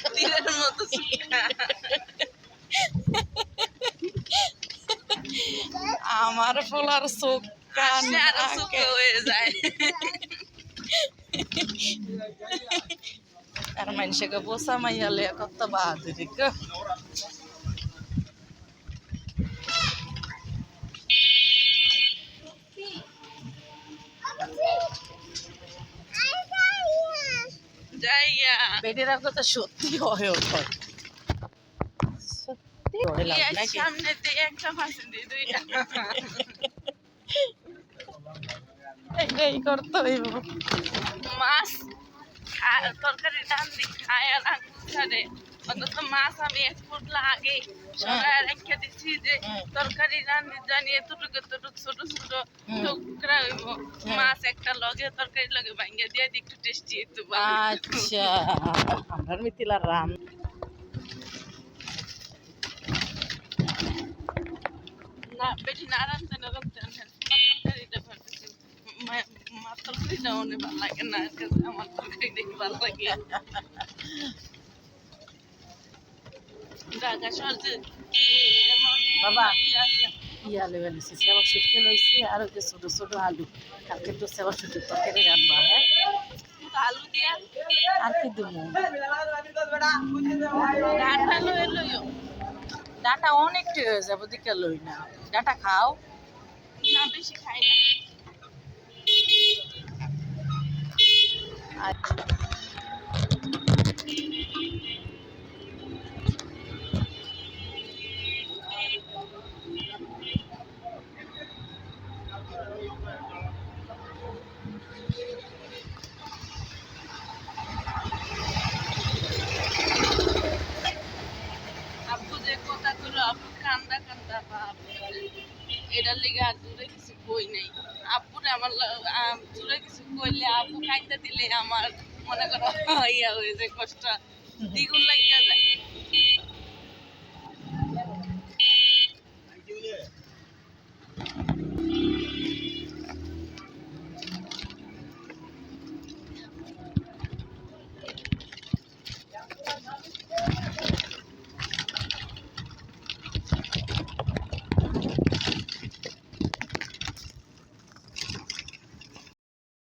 তীরের মতো আমার ফলার চোখ কান হয়ে যায় আর মানুষকে বসা মাইয়ালে কত বাহাদুরি গো যাইয়া বেডের কথা সত্যি হয় ওঠে সত্যি সামনে দিয়ে একটা মাছ দিয়ে দুইটা এটাই করতে হইব মাছ তরকারি রান্ধি খায় আর আঙুল ছাড়ে অন্তত মাছ আমি এক্সপোর্ট আগে সবাই রেখে দিচ্ছি যে তরকারি রান্ধি জানি এতটুকু ছোট ছোট টুকরা হইব মাছ একটা লগে তরকারি লগে ভাঙ্গিয়ে দিয়ে একটু টেস্টি একটু আচ্ছা আমরা মিথিলা রাম না বেশি না রান্ধতে না রান্ধতে তরকারিটা ভাবতেছি মাছ তরকারিটা অনেক ভালো লাগে না আমার তরকারি দেখে ভালো লাগে বাবা ইয়া লেগে নিছি সেবা শুটকে লইছি আর ওই যে ছোট ছোট আলু কালকে তো সেবা শুটের তরকারি রান্না হ্যাঁ আলু দিয়া আর কি দেবো ডাটা লইও ডাটা অনেকটা হয়ে যাবো দিকে লই না ডাটা খাও না বেশি খাই না আচ্ছা কান্দা কান্দা ভাব এটার লেগে আর দূরে কিছু কই নাই আব্বুরে আমার দূরে কিছু কইলে আব্বু কান্দা দিলে আমার মনে করো ইয়া হয়ে যায় কষ্ট দ্বিগুণ লাগিয়া যায়